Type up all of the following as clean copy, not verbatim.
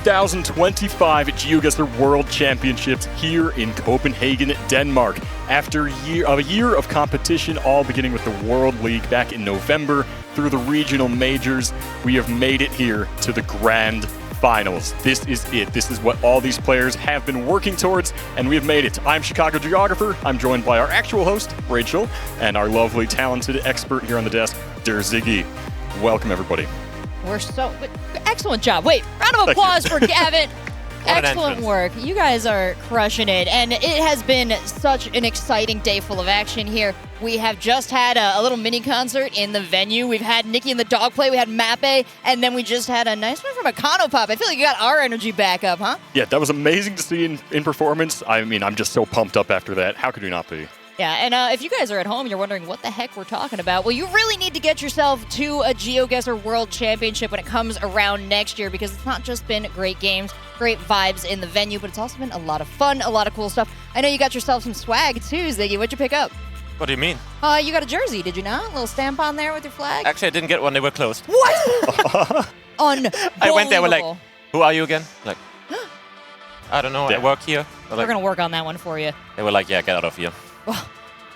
2025 GeoGuessr World Championships here in Copenhagen, Denmark. After a year of competition, all beginning with the World League back in November, through the regional majors, we have made it here to the Grand Finals. This is it. This is what all these players have been working towards, and we have made it. I'm Chicago Geographer. I'm joined by our actual host, Rachel, and our lovely, talented expert here on the desk, Der Ziggy. Welcome, everybody. Excellent job. Wait, round of applause for Gavin. Excellent work. You guys are crushing it, and it has been such an exciting day full of action here. We have just had a little mini concert in the venue. We've had Nikki and the dog play. We had Mappe, and then we just had a nice one from Econopop. I feel like you got our energy back up, huh? Yeah, that was amazing to see in performance. I mean, I'm just so pumped up after that. How could you not be? Yeah, and if you guys are at home, you're wondering what the heck we're talking about. Well, you really need to get yourself to a GeoGuessr World Championship when it comes around next year, because it's not just been great games, great vibes in the venue, but it's also been a lot of fun, a lot of cool stuff. I know you got yourself some swag too, Ziggy. What'd you pick up? What do you mean? You got a jersey, did you not? A little stamp on there with your flag? Actually, I didn't get one. They were closed. What? Unbelievable. I went there, were like, who are you again? Like, I don't know, I work here. We're going to work on that one for you. They were like, yeah, get out of here. Well,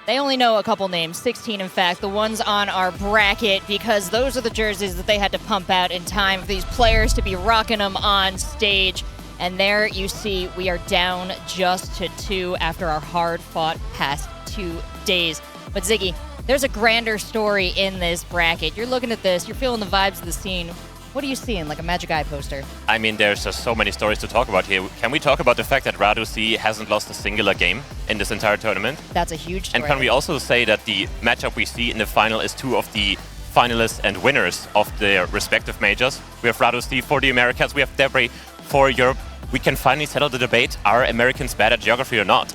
they only know a couple names, 16 in fact, the ones on our bracket, because those are the jerseys that they had to pump out in time for these players to be rocking them on stage. And there you see we are down just to 2 after our hard-fought past 2 days. But Ziggy, there's a grander story in this bracket. You're looking at this, you're feeling the vibes of the scene. What are you seeing, like a Magic Eye poster? I mean, there's just so many stories to talk about here. Can we talk about the fact that Radu C hasn't lost a singular game in this entire tournament? That's a huge story. And can we also say that the matchup we see in the final is 2 of the finalists and winners of their respective majors? We have Radu C for the Americas, we have Debre for Europe. We can finally settle the debate, are Americans bad at geography or not?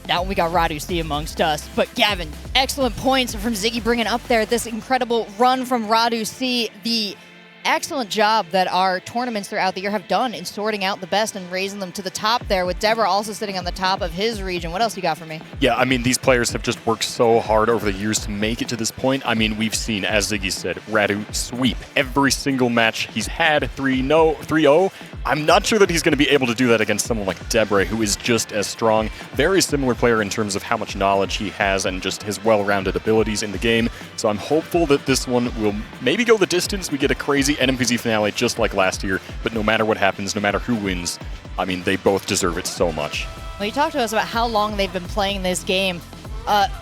Now we got Radu C amongst us. But Gavin, excellent points from Ziggy bringing up there this incredible run from Radu C. The excellent job that our tournaments throughout the year have done in sorting out the best and raising them to the top there, with Debre also sitting on the top of his region. What else you got for me? Yeah, I mean, these players have just worked so hard over the years to make it to this point. I mean, we've seen, as Ziggy said, Radu sweep every single match he's had, 3-0. I'm not sure that he's going to be able to do that against someone like Debre, who is just as strong. Very similar player in terms of how much knowledge he has and just his well-rounded abilities in the game. So I'm hopeful that this one will maybe go the distance. We get a crazy NMPZ finale just like last year, but no matter what happens, no matter who wins, I mean, they both deserve it so much. Well, you talked to us about how long they've been playing this game.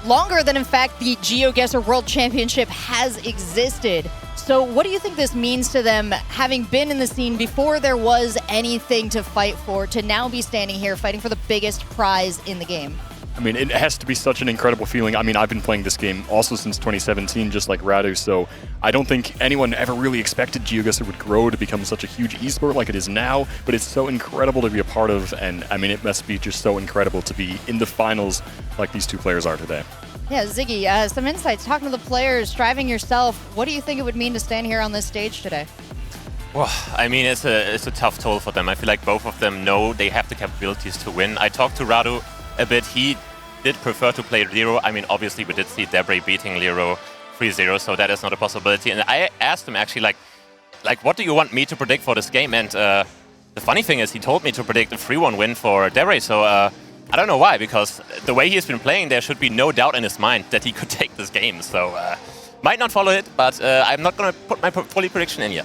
Longer than, in fact, the GeoGuessr World Championship has existed. So what do you think this means to them, having been in the scene before there was anything to fight for, to now be standing here fighting for the biggest prize in the game? I mean, it has to be such an incredible feeling. I mean, I've been playing this game also since 2017, just like Radu, so I don't think anyone ever really expected GeoGuessr would grow to become such a huge esport like it is now, but it's so incredible to be a part of, and I mean, it must be just so incredible to be in the finals like these two players are today. Yeah, Ziggy, some insights, talking to the players, striving yourself, what do you think it would mean to stand here on this stage today? Well, I mean, it's a tough toll for them. I feel like both of them know they have the capabilities to win. I talked to Radu a bit. He did prefer to play Lero. I mean, obviously, we did see Debre beating Lero 3-0, so that is not a possibility. And I asked him, actually, like, what do you want me to predict for this game? And the funny thing is, he told me to predict a 3-1 win for Debre, so I don't know why, because the way he's been playing, there should be no doubt in his mind that he could take this game. So, might not follow it, but I'm not going to put my fully prediction in yet.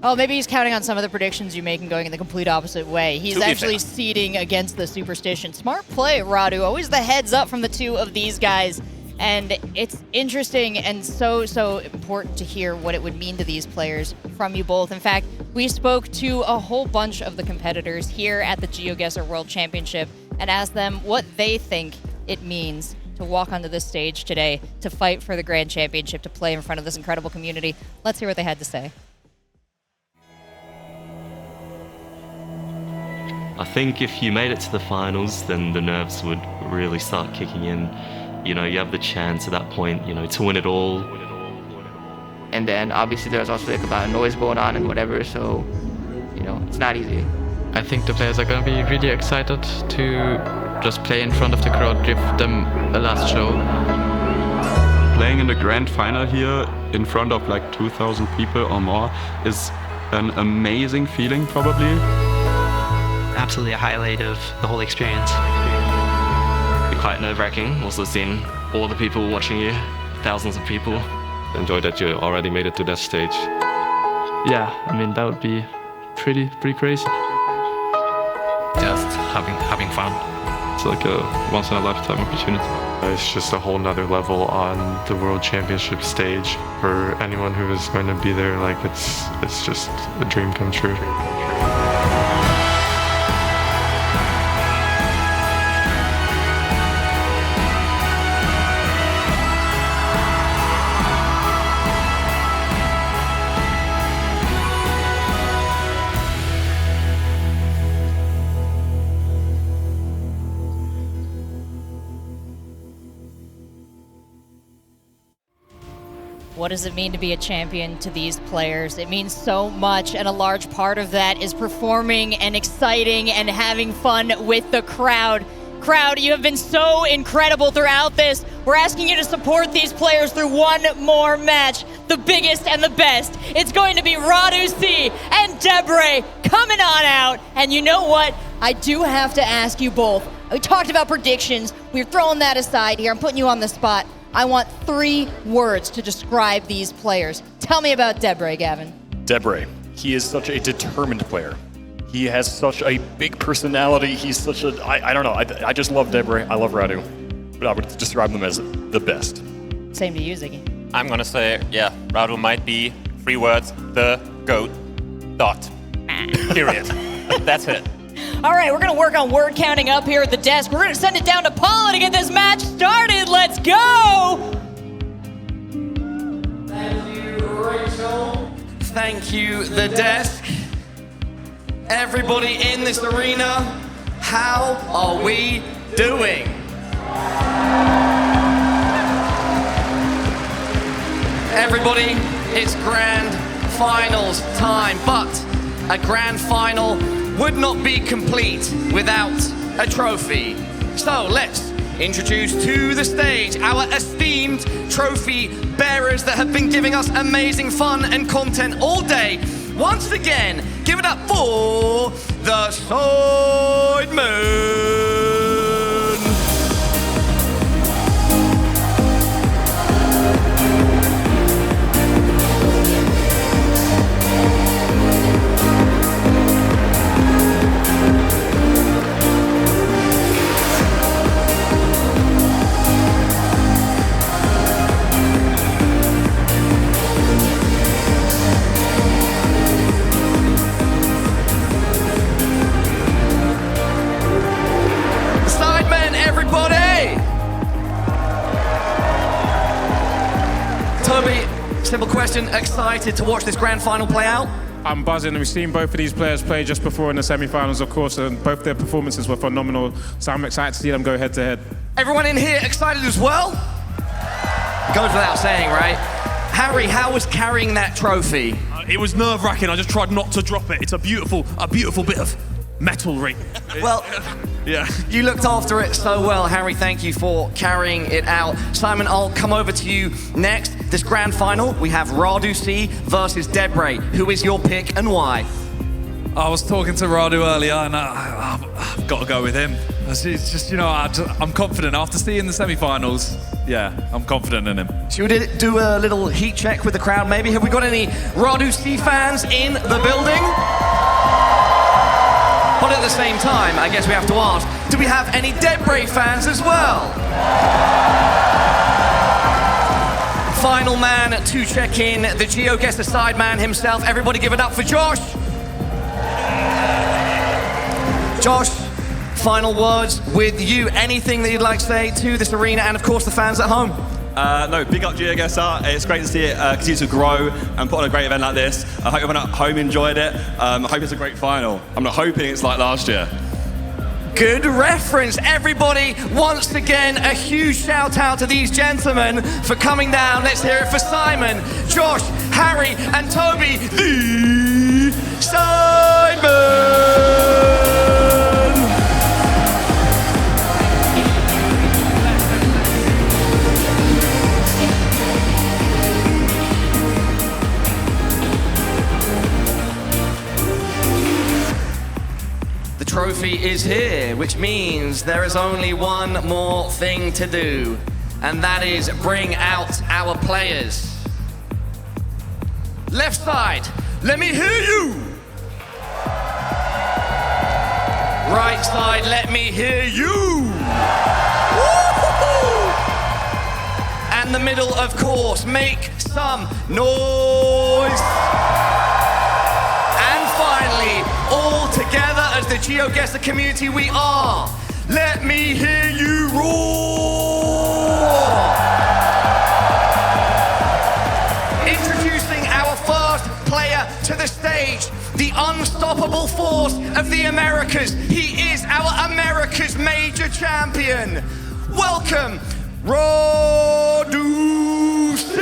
Oh, maybe he's counting on some of the predictions you make and going in the complete opposite way. He's actually seeding against the superstition. Smart play, Radu. Always the heads up from the two of these guys. And it's interesting and so important to hear what it would mean to these players from you both. In fact, we spoke to a whole bunch of the competitors here at the GeoGuessr World Championship and asked them what they think it means to walk onto this stage today, to fight for the Grand Championship, to play in front of this incredible community. Let's hear what they had to say. I think if you made it to the finals, then the nerves would really start kicking in. You know, you have the chance at that point, you know, to win it all. And then obviously there's also like a lot of noise going on and whatever, so, you know, it's not easy. I think the players are going to be really excited to just play in front of the crowd, give them a last show. Playing in the grand final here in front of like 2,000 people or more is an amazing feeling, probably. Absolutely a highlight of the whole experience. Quite nerve-wracking, also seeing all the people watching you, thousands of people. Enjoy that you already made it to that stage. Yeah, I mean, that would be pretty crazy. Just having fun. It's like a once-in-a-lifetime opportunity. It's just a whole nother level on the World Championship stage. For anyone who is going to be there, like it's just a dream come true. What does it mean to be a champion to these players? It means so much, and a large part of that is performing and exciting and having fun with the crowd. Crowd, you have been so incredible throughout this. We're asking you to support these players through one more match, the biggest and the best. It's going to be Radu C and Debre coming on out. And you know what? I do have to ask you both. We talked about predictions. We're throwing that aside here. I'm putting you on the spot. I want 3 words to describe these players. Tell me about Debre, Gavin. Debre, he is such a determined player. He has such a big personality. He's such a, I don't know, I just love Debre. I love Radu. But I would describe them as the best. Same to you, Ziggy. I'm gonna say, yeah, Radu might be 3 words, the GOAT. Dot. Period. That's it. All right, we're going to work on word counting up here at the desk. We're going to send it down to Paula to get this match started. Let's go! Thank you, Rachel. Thank you, the desk. Everybody in this arena, how are we doing? Everybody, it's grand finals time, but a grand final would not be complete without a trophy. So let's introduce to the stage our esteemed trophy bearers that have been giving us amazing fun and content all day. Once again, give it up for the Sidemen. Simple question, excited to watch this grand final play out? I'm buzzing. We've seen both of these players play just before in the semi-finals, of course, and both their performances were phenomenal, so I'm excited to see them go head-to-head. Everyone in here excited as well? Goes without saying, right? Harry, how was carrying that trophy? It was nerve-wracking. I just tried not to drop it. It's a beautiful bit of metal ring. Well, yeah. You looked after it so well, Harry. Thank you for carrying it out. Simon, I'll come over to you next. This grand final, we have Radu C versus Debre. Who is your pick and why? I was talking to Radu earlier, and I've got to go with him. It's just, you know, I'm confident. After seeing the semi-finals, yeah, I'm confident in him. Should we do a little heat check with the crowd, maybe? Have we got any Radu C fans in the building? But at the same time, I guess we have to ask, do we have any Debre fans as well? Final man to check in, the GeoGuessr sideman himself. Everybody give it up for Josh. Josh, final words with you. Anything that you'd like to say to this arena and, of course, the fans at home? No, big up GeoGuessr. It's great to see it continue to grow and put on a great event like this. I hope everyone at home enjoyed it. I hope it's a great final. I'm not hoping it's like last year. Good reference, everybody. Once again, a huge shout out to these gentlemen for coming down. Let's hear it for Simon, Josh, Harry, and Toby, the Sidemen. trophy is here, which means there is only one more thing to do, and that is bring out our players. Left side, let me hear you. Right side, let me hear you. Woo-hoo-hoo! And the middle, of course, make some noise. And finally, all together as the GeoGuessr community we are, let me hear you roar. Introducing our first player to the stage, the unstoppable force of the Americas. He is our Americas major champion. Welcome, Radu C.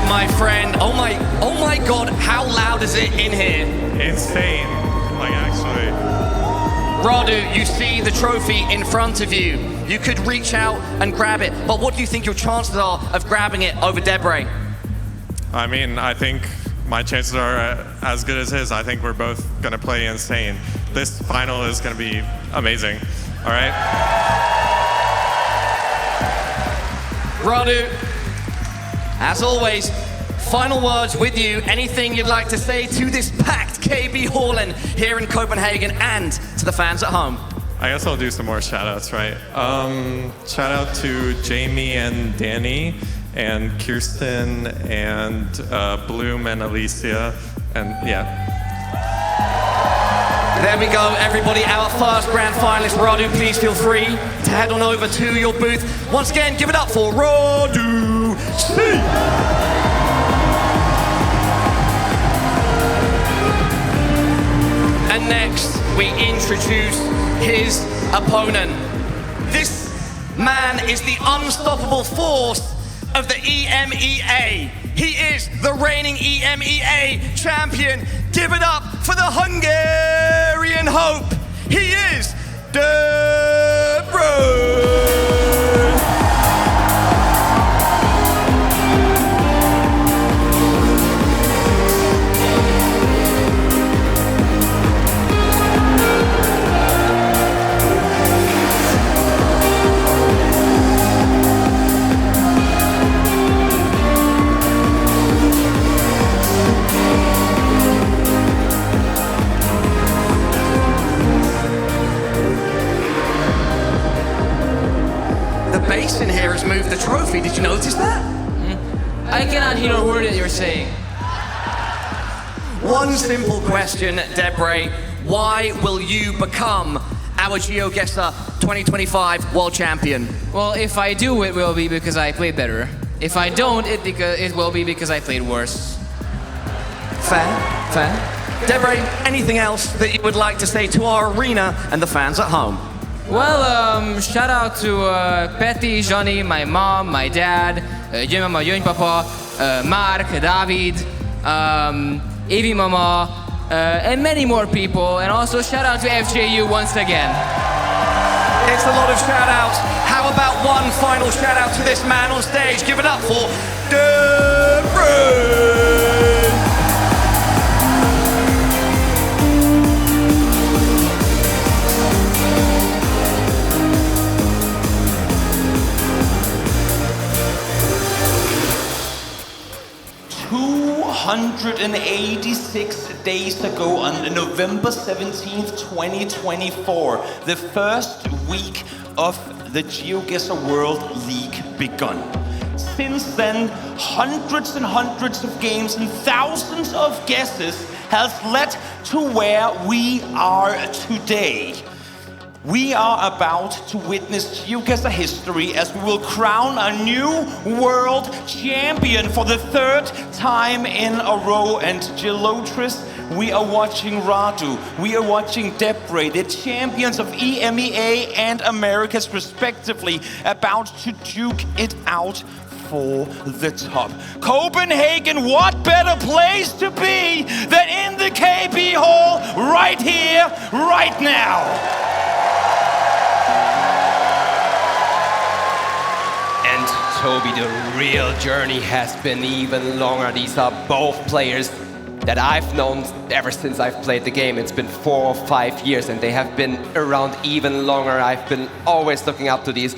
My friend, oh my God, how loud is it in here? Insane, like actually. Radu, you see the trophy in front of you. You could reach out and grab it, but what do you think your chances are of grabbing it over Debre? I mean, I think my chances are as good as his. I think we're both gonna play insane. This final is gonna be amazing, all right? Radu, as always, final words with you. Anything you'd like to say to this packed KB Hallen here in Copenhagen and to the fans at home? I guess I'll do some more shout-outs, right? Shout out to Jamie and Danny and Kirsten and Bloom and Alicia, and yeah. There we go, everybody. Our first grand finalist, Radu, please feel free to head on over to your booth. Once again, give it up for Radu C. And next, we introduce his opponent. This man is the unstoppable force of the EMEA. He is the reigning EMEA champion. Give it up for the Hungarian hope. He is Debre. In here has moved the trophy. Did you notice that? I cannot hear a word that you're saying. One simple question, Debre. Why will you become our GeoGuessr 2025 World Champion? Well, if I do, it will be because I played better. If I don't, it will be because I played worse. Fair, fair. Debre, anything else that you would like to say to our arena and the fans at home? Well, shout out to Petty, Johnny, my mom, my dad, Mama, Papa, Mark, David, Evie Mama, and many more people. And also shout out to FJU once again. It's a lot of shout outs. How about one final shout out to this man on stage? Give it up for Debre. 286 days ago on November 17th, 2024, the first week of the GeoGuessr World League begun. Since then, hundreds and hundreds of games and thousands of guesses has led to where we are today. We are about to witness GeoGuessr history as we will crown a new world champion for the 3rd time in a row. And Gelotris, we are watching Radu, we are watching Debre, the champions of EMEA and Americas respectively, about to duke it out for the top. Copenhagen, what better place to be than in the KB Hall right here, right now? And Toby, the real journey has been even longer. These are both players that I've known ever since I've played the game. It's been 4 or 5 years and they have been around even longer. I've been always looking up to these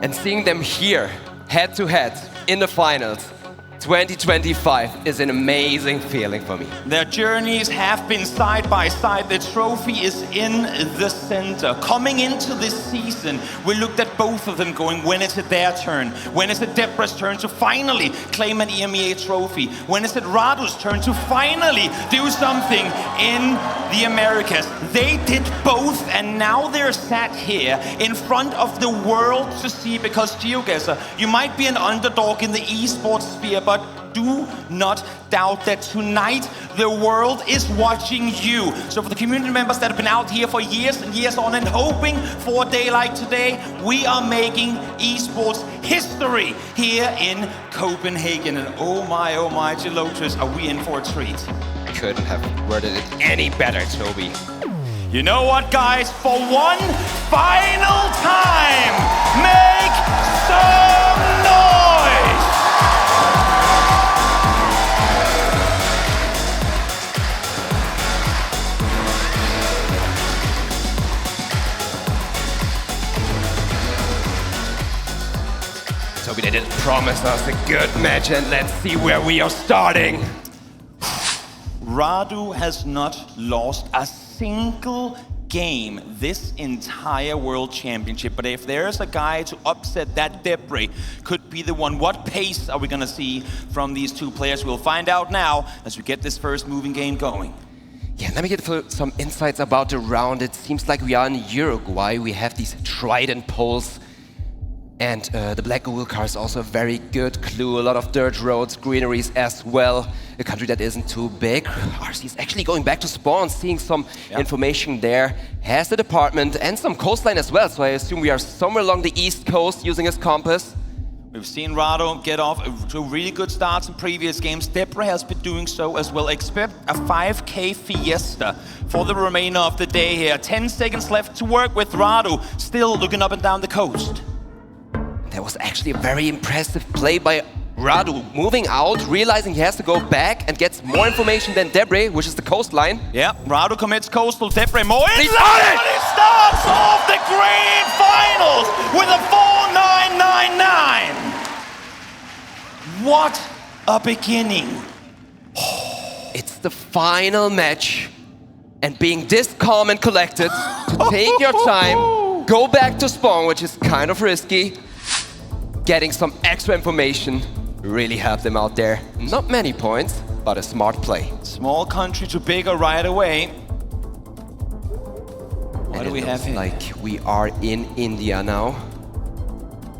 and seeing them here, head to head, in the finals, 2025 is an amazing feeling for me. Their journeys have been side by side. The trophy is in the center. Coming into this season, we looked at both of them going, when is it their turn? When is it Debre's turn to finally claim an EMEA trophy? When is it Radu's turn to finally do something in the Americas? They did both, and now they're sat here in front of the world to see, because GeoGuessr, you might be an underdog in the esports sphere, but do not doubt that tonight the world is watching you. So for the community members that have been out here for years and years on and hoping for a day like today, we are making esports history here in Copenhagen. And oh my, Gelotris, are we in for a treat? Couldn't have worded it any better, Toby. You know what, guys? For one final time, make some noise! Toby, they did promise us a good match, and let's see where we are starting. Radu has not lost a single game this entire World Championship, but if there's a guy to upset that Debre, could be the one. What pace are we gonna see from these two players? We'll find out now as we get this first moving game going. Yeah, let me get some insights about the round. It seems like we are in Uruguay. We have these trident poles. And the Black Google car is also a very good clue. A lot of dirt roads, greeneries as well. A country that isn't too big. RC is actually going back to spawn, seeing some information there. Has the department and some coastline as well. So I assume we are somewhere along the east coast using his compass. We've seen Radu get off to really good starts in previous games. Debre has been doing so as well. Expect a 5K fiesta for the remainder of the day here. 10 seconds left to work with. Radu still looking up and down the coast. That was actually a very impressive play by Radu, moving out, realizing he has to go back and gets more information than Debre, which is the coastline. Yeah, Radu commits coastal, Debre more in. He's on it! He starts off the grand finals with a 4.999. What a beginning. It's the final match, and being this calm and collected, to take your time, go back to spawn, which is kind of risky. Getting some extra information really helped them out there. Not many points, but a smart play. Small country to bigger right away. What do we have here? Like we are in India now.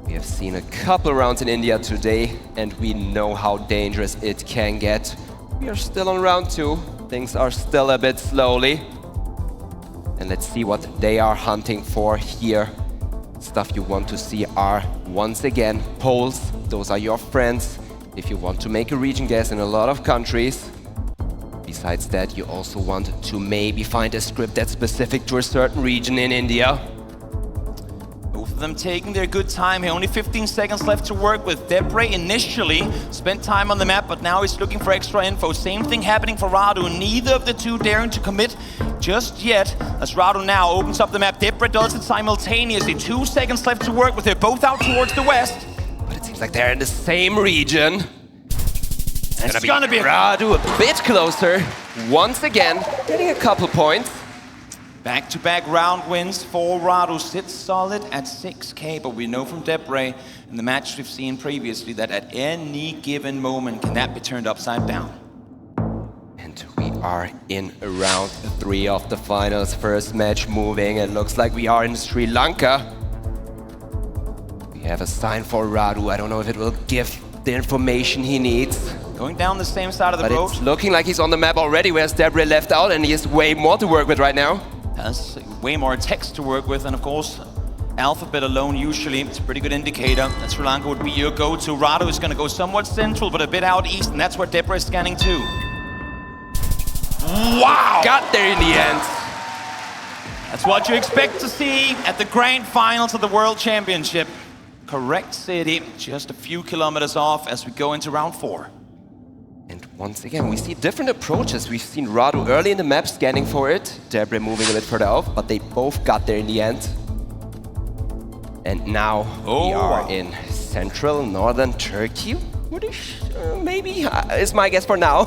We have seen a couple rounds in India today, and we know how dangerous it can get. We are still on round 2. Things are still a bit slowly. And let's see what they are hunting for here. Stuff you want to see are, once again, polls. Those are your friends if you want to make a region guess in a lot of countries. Besides that, you also want to maybe find a script that's specific to a certain region in India. Both of them taking their good time here. Only 15 seconds left to work with. Debre initially spent time on the map, but now he's looking for extra info. Same thing happening for Radu. Neither of the two daring to commit just yet, as Radu now opens up the map. Debre does it simultaneously. 2 seconds left to work with. They're both out towards the west. But it seems like they're in the same region. It's gonna be Radu a bit closer. Once again, getting a couple points. Back-to-back round wins for Radu. Sits solid at 6K, but we know from Debre in the match we've seen previously that at any given moment can that be turned upside down. And we are in round 3 of the finals. First match moving. It looks like we are in Sri Lanka. We have a sign for Radu. I don't know if it will give the information he needs. Going down the same side of the boat. It's looking like he's on the map already, whereas Debre left out, and he has way more to work with right now. Has way more text to work with, and of course, alphabet alone usually it's a pretty good indicator that Sri Lanka would be your go-to. Radu is going to go somewhat central, but a bit out east, and that's where Debre is scanning too. Wow! Got there in the end. That's what you expect to see at the grand finals of the World Championship. Correct city, just a few kilometers off as we go into round 4. And once again, we see different approaches. We've seen Radu early in the map scanning for it, Debre moving a bit further off, but they both got there in the end. And now we are in central northern Turkey. Maybe is my guess for now.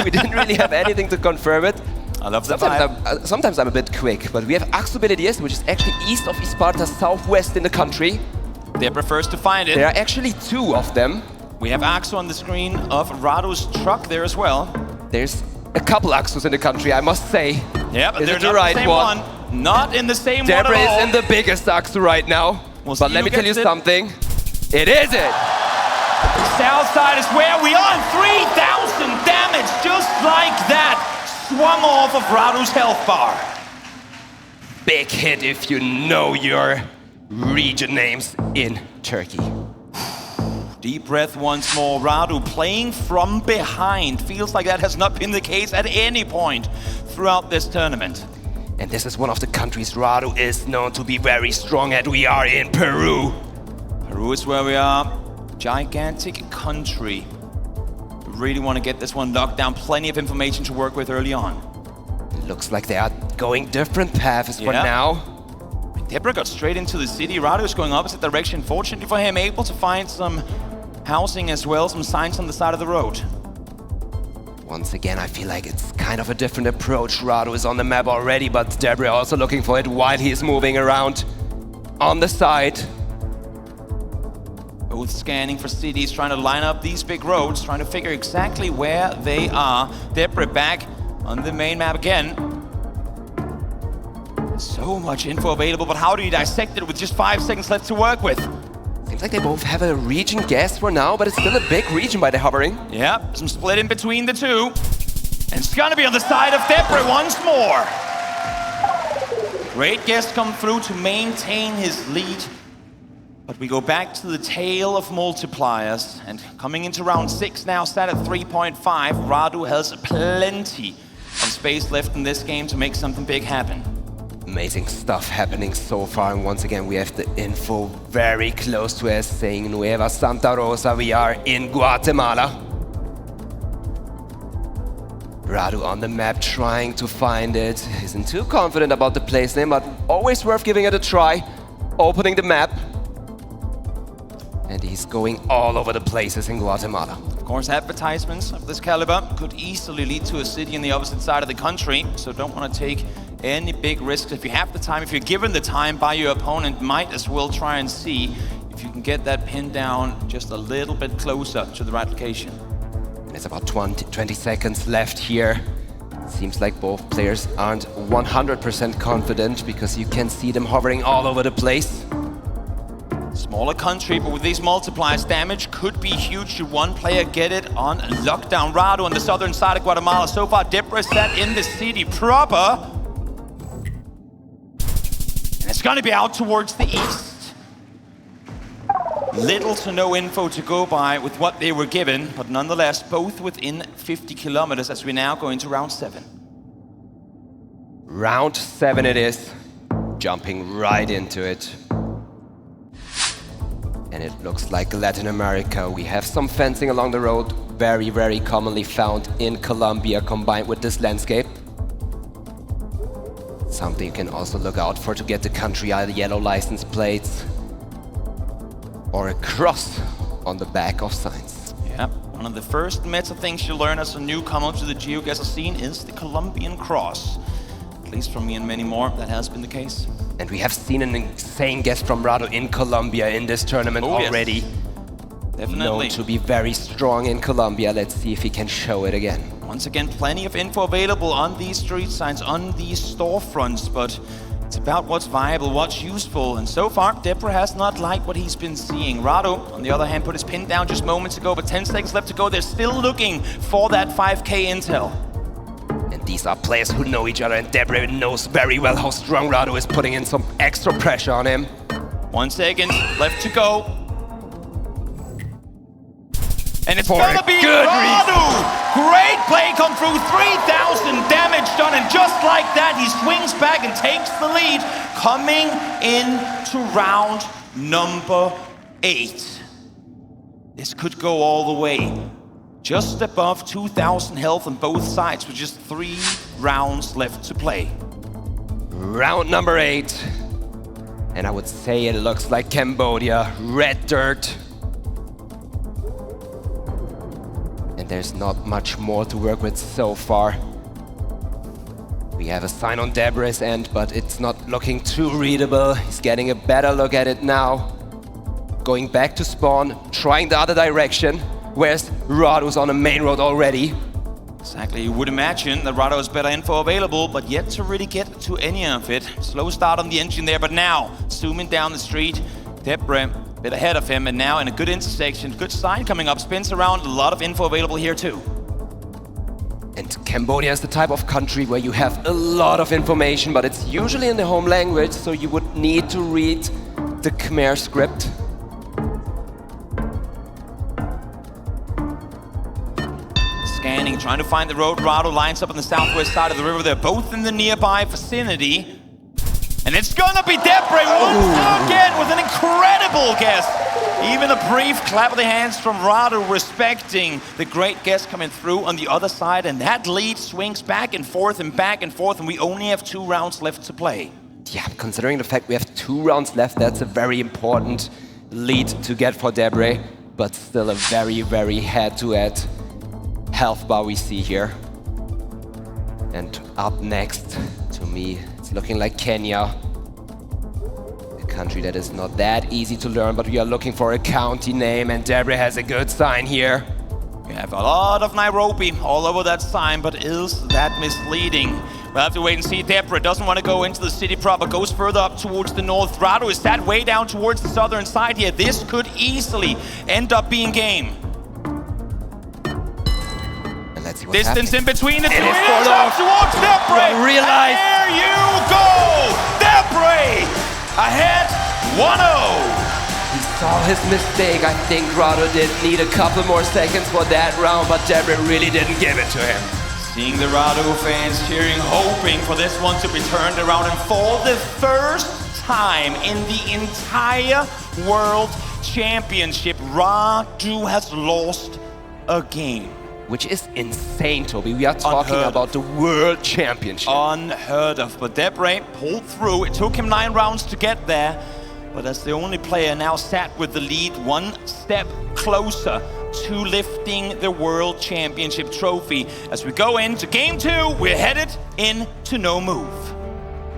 We didn't really have anything to confirm it. I love the vibe. Sometimes I'm a bit quick, but we have Aksu Belediyesi, which is actually east of Isparta, southwest in the country. Debre first to find it. There are actually 2 of them. We have Aksu on the screen of Radu's truck there as well. There's a couple Aksus in the country, I must say. Yeah, but they're the not right the same one. Not in the same one at all. Debre is in the biggest Aksu right now. But let me tell you something. It is it! South side is where we are. 3,000 damage, just like that. Swung off of Radu's health bar. Big hit if you know your region names in Turkey. Deep breath once more. Radu playing from behind. Feels like that has not been the case at any point throughout this tournament. And this is one of the countries Radu is known to be very strong at. We are in Peru. Peru is where we are. Gigantic country. Really want to get this one locked down. Plenty of information to work with early on. It looks like they are going different paths for now. Debre got straight into the city. Radu is going opposite direction. Fortunately for him, able to find some housing as well, some signs on the side of the road. Once again, I feel like it's kind of a different approach. Radu is on the map already, but Debre also looking for it while he's moving around on the side. Both scanning for cities, trying to line up these big roads, trying to figure exactly where they are. Debre back on the main map again. So much info available, but how do you dissect it with just 5 seconds left to work with? Seems like they both have a region guess for now, but it's still a big region by the hovering. Yeah, some split in between the 2. And it's gonna be on the side of Debre once more. Great guess come through to maintain his lead. But we go back to the tail of multipliers, and coming into round 6 now, stat at 3.5. Radu has plenty of space left in this game to make something big happen. Amazing stuff happening so far, and once again we have the info very close to us saying Nueva Santa Rosa. We are in Guatemala. Radu on the map trying to find it. Isn't too confident about the place name, but always worth giving it a try. Opening the map. And he's going all over the places in Guatemala. Of course, advertisements of this caliber could easily lead to a city on the opposite side of the country, so don't want to take any big risks. If you have the time, if you're given the time by your opponent, might as well try and see if you can get that pin down just a little bit closer to the right location. It's about 20 seconds left here. Seems like both players aren't 100% confident because you can see them hovering all over the place. Smaller country, but with these multipliers, damage could be huge should one player get it on lockdown. Radu on the southern side of Guatemala. So far, Debre set in the city proper. And it's gonna be out towards the east. Little to no info to go by with what they were given, but nonetheless, both within 50 kilometers as we now go into round 7. Round 7 it is. Jumping right into it. And it looks like Latin America. We have some fencing along the road, very, very commonly found in Colombia, combined with this landscape. Something you can also look out for to get the country, either yellow license plates or a cross on the back of signs. Yeah, one of the first meta things you learn as a newcomer to the GeoGuessr scene is the Colombian cross. At least from me and many more, that has been the case. And we have seen an insane guess from Radu in Colombia in this tournament already. Yes. Definitely. Known to be very strong in Colombia. Let's see if he can show it again. Once again, plenty of info available on these street signs, on these storefronts, but it's about what's viable, what's useful, and so far, Debre has not liked what he's been seeing. Radu, on the other hand, put his pin down just moments ago, but 10 seconds left to go. They're still looking for that 5K intel. And these are players who know each other, and Debre knows very well how strong Radu is, putting in some extra pressure on him. 1 second left to go. And it's gonna be Radu! Great play come through, 3,000 damage done, and just like that, he swings back and takes the lead, coming into round number 8. This could go all the way. Just above 2,000 health on both sides with just 3 rounds left to play. Round number 8. And I would say it looks like Cambodia, red dirt. And there's not much more to work with so far. We have a sign on Debre's end, but it's not looking too readable. He's getting a better look at it now. Going back to spawn, trying the other direction. Whereas Radu's on the main road already. Exactly, you would imagine that Radu has better info available, but yet to really get to any of it. Slow start on the engine there, but now, zooming down the street, Debre a bit ahead of him, and now in a good intersection, good sign coming up, spins around, a lot of info available here too. And Cambodia is the type of country where you have a lot of information, but it's usually in the home language, so you would need to read the Khmer script. Scanning, trying to find the road. Radu lines up on the southwest side of the river. They're both in the nearby vicinity. And it's gonna be Debre once again with an incredible guess. Even a brief clap of the hands from Radu, respecting the great guess coming through on the other side. And that lead swings back and forth, and we only have 2 rounds left to play. Yeah, considering the fact we have 2 rounds left, that's a very important lead to get for Debre. But still a very, very head-to-head health bar we see here. And up next, to me, it's looking like Kenya. A country that is not that easy to learn, but we are looking for a county name, and Debre has a good sign here. We have a lot of Nairobi all over that sign, but is that misleading? We'll have to wait and see. Debre doesn't want to go into the city proper, goes further up towards the north. Radu is that way down towards the southern side here. This could easily end up being game. Distance in between the two. It is up towards Debre. Realize. There you go. Debre ahead 1-0. He saw his mistake. I think Radu did need a couple more seconds for that round, but Debre really didn't give it to him. Seeing the Radu fans cheering, hoping for this one to be turned around. And for the first time in the entire World Championship, Radu has lost a game. Which is insane, Toby. We are talking about the World Championship. Unheard of. But Debre pulled through. It took him 9 rounds to get there. But as the only player now sat with the lead, 1 step closer to lifting the World Championship trophy. As we go into game 2, we're headed into no move.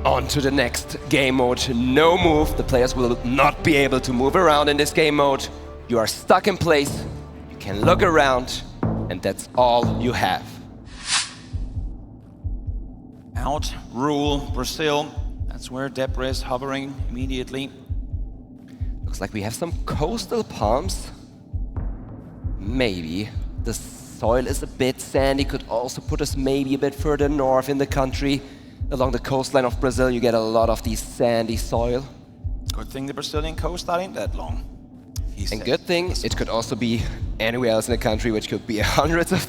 On to the next game mode, no move. The players will not be able to move around in this game mode. You are stuck in place. You can look around. And that's all you have. Out, rule, Brazil. That's where Debre is hovering immediately. Looks like we have some coastal palms. Maybe. The soil is a bit sandy, could also put us maybe a bit further north in the country. Along the coastline of Brazil, you get a lot of these sandy soil. Good thing the Brazilian coast ain't that long. And good thing, it could also be anywhere else in the country, which could be hundreds of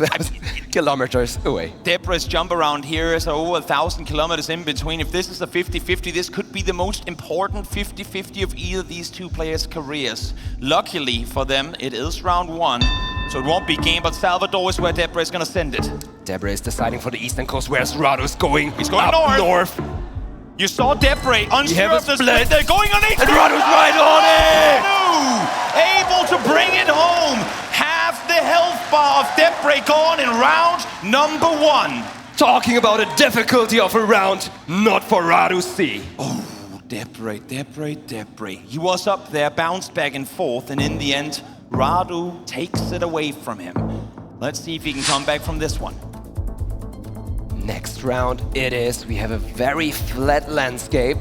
kilometers away. Debre's jump around here is over 1,000 kilometers in between. If this is a 50-50, this could be the most important 50-50 of either of these 2 players' careers. Luckily for them, it is round 1, so it won't be game, but Salvador is where Debre is going to send it. Debre is deciding for the eastern coast, where's Radu's going? He's going up north. You saw Debre unsure of the split. They're going on 8. And Radu's right on it! Able to bring it home. Half the health bar of Debre gone in round number 1. Talking about a difficulty of a round, not for Radu C. Oh, Debre. He was up there, bounced back and forth, and in the end, Radu takes it away from him. Let's see if he can come back from this one. Next round it is. We have a very flat landscape.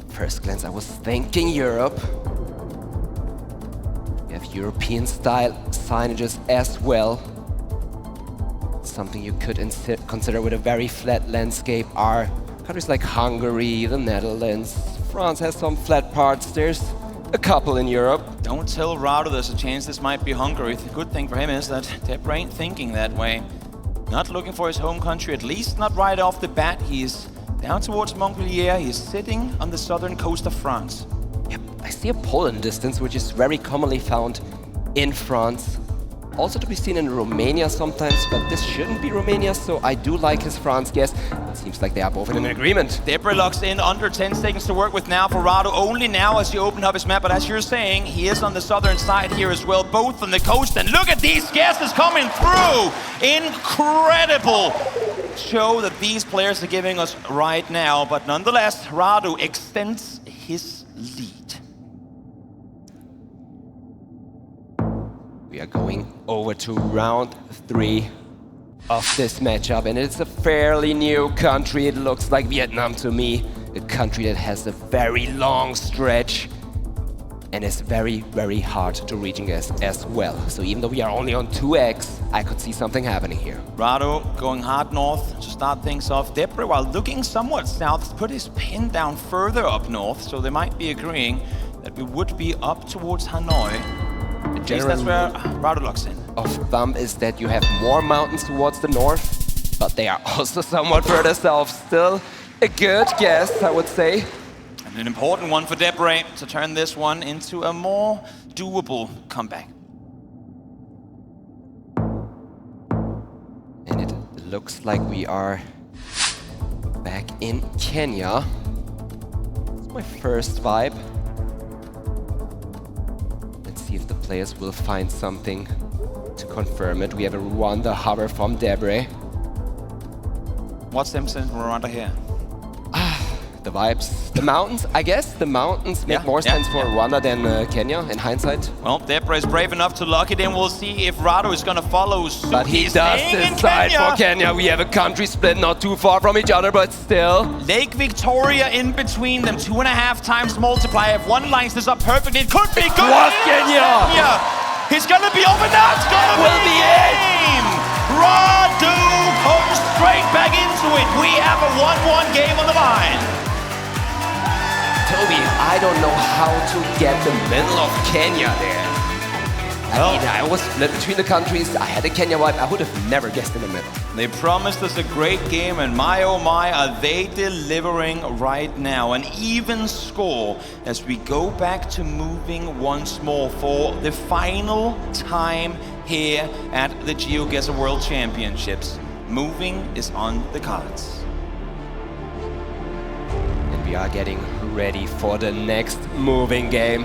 First glance, I was thinking Europe. We have European style signages as well. Something you could consider with a very flat landscape are countries like Hungary, the Netherlands. France has some flat parts. There's a couple in Europe. Don't tell Radu there's a chance this might be Hungary. The good thing for him is that Debre ain't thinking that way. Not looking for his home country, at least not right off the bat. He's down towards Montpellier. He's sitting on the southern coast of France. Yep, I see a Poland distance, which is very commonly found in France. Also to be seen in Romania sometimes, but this shouldn't be Romania, so I do like his France guess. It seems like they are both in an agreement. Debre locks in, under 10 seconds to work with now for Radu. Only now as you open up his map, but as you're saying, he is on the southern side here as well, both on the coast. And look at these guesses coming through! Incredible show that these players are giving us right now, but nonetheless, Radu extends his lead. We are going over to round 3 of this matchup, and it's a fairly new country. It looks like Vietnam to me, a country that has a very long stretch and is very, very hard to reach as well. So even though we are only on 2x, I could see something happening here. Radu going hard north to start things off. Debre, while looking somewhat south, put his pin down further up north, so they might be agreeing that we would be up towards Hanoi. At least that's where Radu locks in. Of thumb is that you have more mountains towards the north, but they are also somewhat further south. Still a good guess, I would say. And an important one for Debre to turn this one into a more doable comeback. And it looks like we are back in Kenya. It's my first vibe. See if the players will find something to confirm it. We have a Rwanda hover from Debre. What's them saying from Rwanda here? The vibes. The mountains, I guess. The mountains make more sense for Rwanda than Kenya in hindsight. Well, Debre is brave enough to lock it in. We'll see if Radu is going to follow suit. But he does decide for Kenya. We have a country split not too far from each other, but still. Lake Victoria in between them. 2.5 times multiplier. If one lines this up perfectly, it could be good. Was Kenya! He's going to be over now. It's going to be game. Radu comes straight back into it. We have a 1-1 game on the line. Toby, I don't know how to get the middle of Kenya there. I mean, I was split between the countries. I had a Kenya vibe. I would have never guessed in the middle. They promised us a great game, and my oh my, are they delivering right now. An even score as we go back to moving once more for the final time here at the GeoGuessr World Championships. Moving is on the cards. We are getting ready for the next moving game,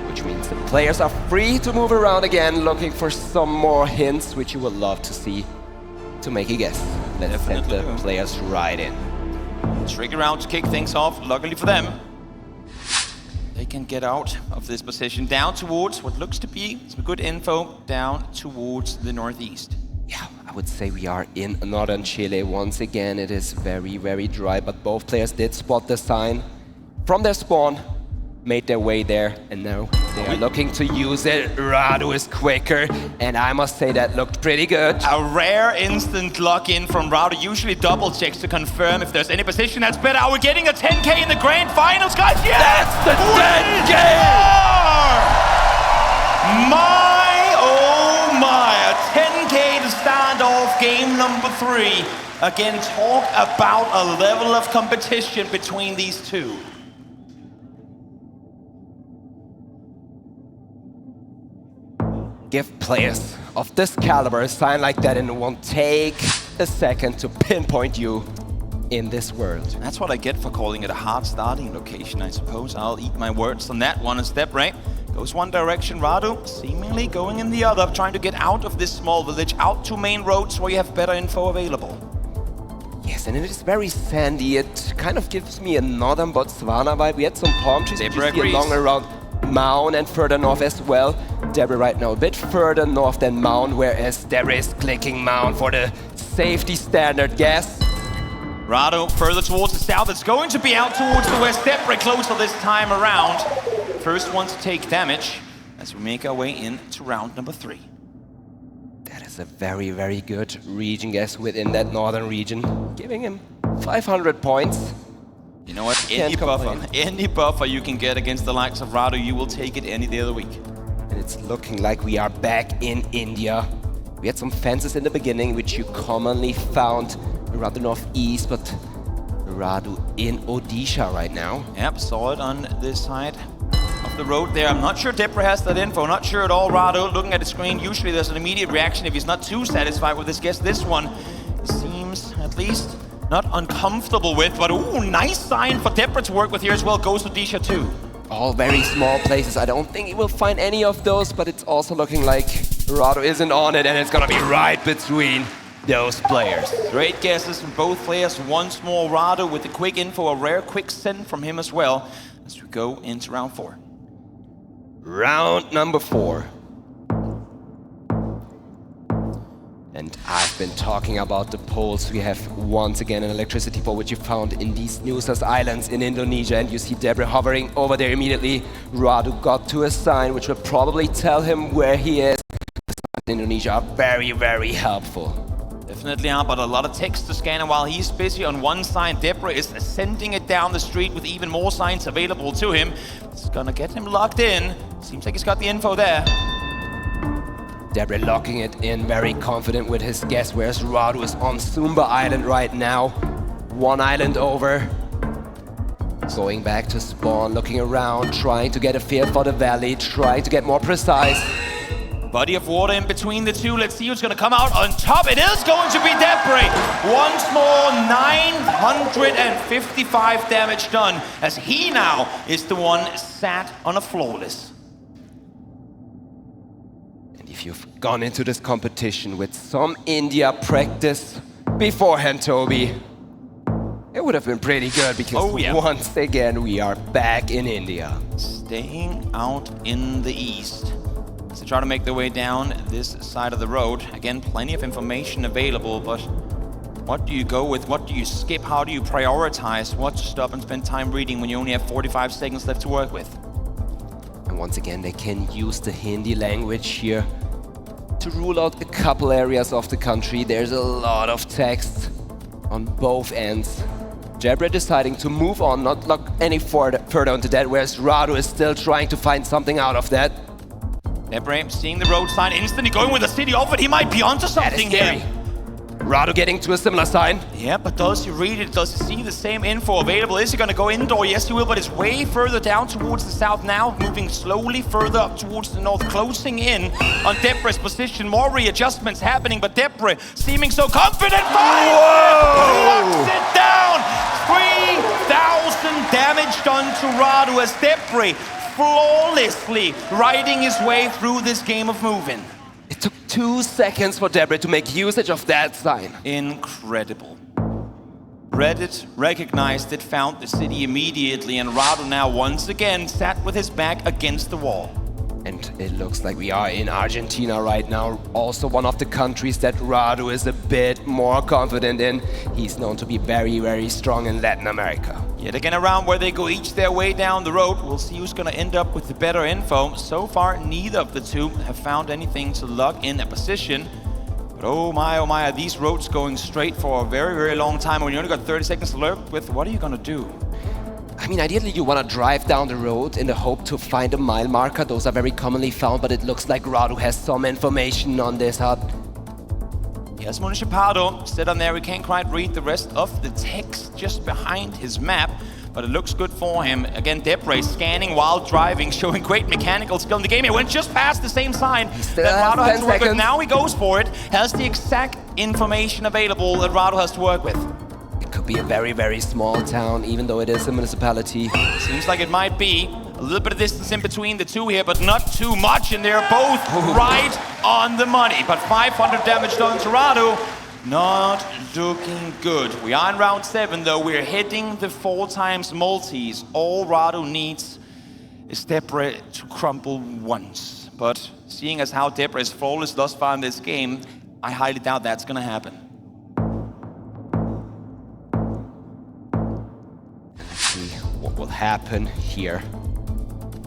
which means the players are free to move around again, looking for some more hints, which you will love to see to make a guess. Let's send the players right in. Tricky round to kick things off. Luckily for them, they can get out of this position down towards what looks to be some good info down towards the northeast. Yeah, I would say we are in northern Chile once again. It is very, very dry, but both players did spot the sign from their spawn, made their way there, and now they are looking to use it. Radu is quicker, and I must say that looked pretty good. A rare instant lock-in from Radu. Usually double checks to confirm if there's any position that's better. Are we getting a 10K in the grand finals, guys? Yeah! That's the 10K! My, oh my, a 10K to start off game number 3. Again, talk about a level of competition between these two. Give players of this caliber a sign like that and it won't take a second to pinpoint you in this world. That's what I get for calling it a hard starting location, I suppose. I'll eat my words on that one. As Debre goes one direction, Radu seemingly going in the other, trying to get out of this small village, out to main roads where you have better info available. Yes, and it is very sandy. It kind of gives me a northern Botswana vibe. We had some palm trees along around Maun and further north as well. Debre right now a bit further north than Maun, whereas Debre is clicking Maun for the safety standard guess. Radu further towards the south. It's going to be out towards the west. Debre closer this time around. First one to take damage as we make our way into round number 3. That is a very, very good region guess within that northern region, giving him 500 points. You know what? Any buffer you can get against the likes of Radu, you will take it any day of the week. And it's looking like we are back in India. We had some fences in the beginning, which you commonly found around the northeast, but Radu in Odisha right now. Yep, saw it on this side of the road there. I'm not sure Debre has that info, not sure at all. Radu looking at the screen, usually there's an immediate reaction if he's not too satisfied with this guess. This one seems at least not uncomfortable with, but ooh, nice sign for Debre to work with here as well. Goes Odisha too. All very small places. I don't think he will find any of those, but it's also looking like Radu isn't on it, and it's gonna be right between those players. Great guesses from both players. Once more, Radu with the quick info, a rare quick send from him as well, as we go into round 4. Round number 4. And I've been talking about the poles. We have once again an electricity pole, which you found in these Nusa's Islands in Indonesia, and you see Debre hovering over there immediately. Radu got to a sign, which will probably tell him where he is. The signs in Indonesia are very, very helpful. Definitely are, but a lot of text to scan, and while he's busy on one sign, Debre is sending it down the street with even more signs available to him. It's gonna get him locked in. Seems like he's got the info there. Debre locking it in, very confident with his guess, whereas Radu is on Sumba Island right now. One island over. Going back to spawn, looking around, trying to get a feel for the valley, trying to get more precise. Body of water in between the two. Let's see who's gonna come out on top. It is going to be Debre. Once more, 955 damage done, as he now is the one sat on a flawless. If you've gone into this competition with some India practice beforehand, Toby, it would have been pretty good because once again we are back in India. Staying out in the east. So try to make their way down this side of the road. Again, plenty of information available, but what do you go with? What do you skip? How do you prioritize? What to stop and spend time reading when you only have 45 seconds left to work with? And once again, they can use the Hindi language here to rule out a couple areas of the country. There's a lot of text on both ends. Debre deciding to move on, not look any further onto that, whereas Radu is still trying to find something out of that. Debre seeing the road sign, instantly going with the city off it. He might be onto something here. Radu getting to a similar sign. Yeah, but does he read it? Does he see the same info available? Is he going to go indoor? Yes, he will, but it's way further down towards the south now, moving slowly further up towards the north, closing in on Debre's position. More readjustments happening, but Debre seeming so confident. Locks it down. 3,000 damage done to Radu as Debre flawlessly riding his way through this game of moving. It took 2 seconds for Debre to make usage of that sign. Incredible. Reddit recognized it, found the city immediately, and Radu now once again sat with his back against the wall. And it looks like we are in Argentina right now, also one of the countries that Radu is a bit more confident in. He's known to be very, very strong in Latin America. Yet again around where they go each their way down the road. We'll see who's going to end up with the better info. So far, neither of the two have found anything to lock in a position. But oh my, are these roads going straight for a very, very long time. When you only got 30 seconds to lurk with, what are you going to do? I mean, ideally you want to drive down the road in the hope to find a mile marker. Those are very commonly found, but it looks like Radu has some information on this hut. Yes, Municipado sit on there. We can't quite read the rest of the text just behind his map, but it looks good for him. Again, Debre scanning while driving, showing great mechanical skill in the game. He went just past the same sign that Radu has to work with. Now he goes for it, has the exact information available that Radu has to work with. It could be a very, very small town, even though it is a municipality. Seems like it might be. A little bit of distance in between the two here, but not too much, and they're both right on the money. But 500 damage done to Radu, not looking good. We are in round 7, though. We're hitting the 4 times multis. All Radu needs is Debre to crumble once. But seeing as how Debre is flawless thus far in this game, I highly doubt that's gonna happen. Let's see what will happen here.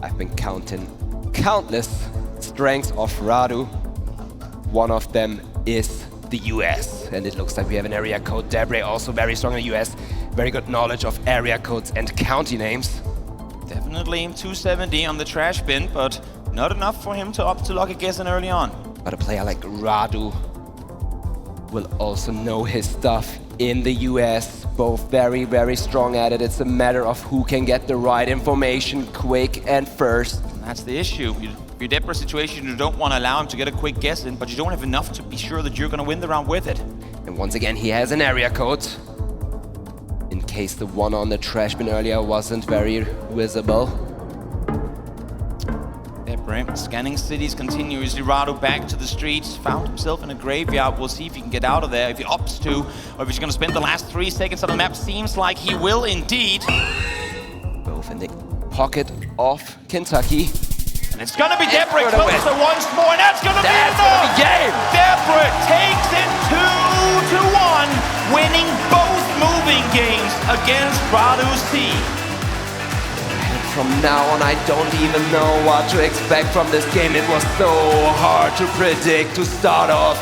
I've been counting countless strengths of Radu. One of them is the US, and it looks like we have an area code. Debre also very strong in the US. Very good knowledge of area codes and county names. Definitely 270 on the trash bin, but not enough for him to opt to lock a guess in early on. But a player like Radu will also know his stuff in the US. Both very, very strong at it. It's a matter of who can get the right information quick and first. And that's the issue. Your Debre situation, you don't want to allow him to get a quick guess in, but you don't have enough to be sure that you're going to win the round with it. And once again, he has an area code. In case the one on the trash bin earlier wasn't very visible. Debre scanning cities continuously. Radu back to the streets, found himself in a graveyard. We'll see if he can get out of there, if he opts to, or if he's going to spend the last 3 seconds on the map. Seems like he will indeed. Both in the pocket of Kentucky. And it's going to be Debre closer once more, and that's going to be enough! Game. Debre takes it 2-1, winning both moving games against Radu C. From now on, I don't even know what to expect from this game. It was so hard to predict to start off.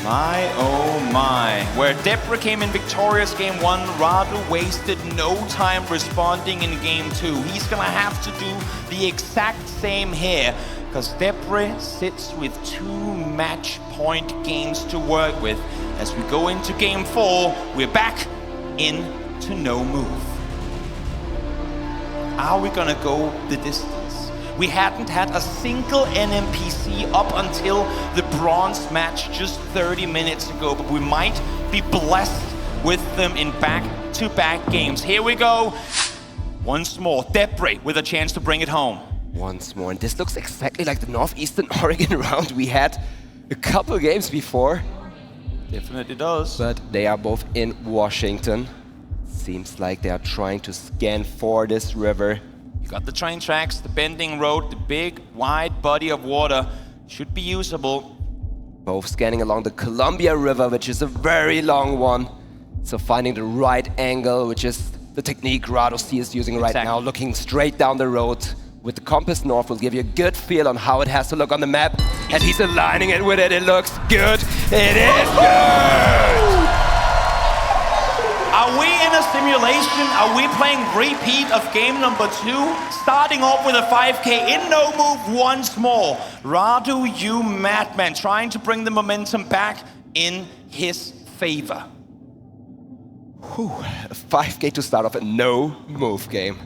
My oh my. Where Debre came in victorious game 1, Radu wasted no time responding in game 2. He's gonna have to do the exact same here, because Debre sits with 2 match point games to work with. As we go into game 4, we're back into no move. Are we gonna go the distance? We hadn't had a single NMPZ up until the bronze match just 30 minutes ago, but we might be blessed with them in back-to-back games. Here we go. Once more, Debre with a chance to bring it home. Once more, and this looks exactly like the Northeastern Oregon round we had a couple games before. Definitely does. But they are both in Washington. Seems like they are trying to scan for this river. You got the train tracks, the bending road, the big, wide body of water. Should be usable. Both scanning along the Columbia River, which is a very long one. So finding the right angle, which is the technique Radu C is using right now, looking straight down the road with the compass north will give you a good feel on how it has to look on the map. And he's aligning it with it. It looks good. It is good! Are we in a simulation? Are we playing repeat of game number 2? Starting off with a 5K in no move once more. Radu, you madman, trying to bring the momentum back in his favor. Whew, a 5K to start off a no move game.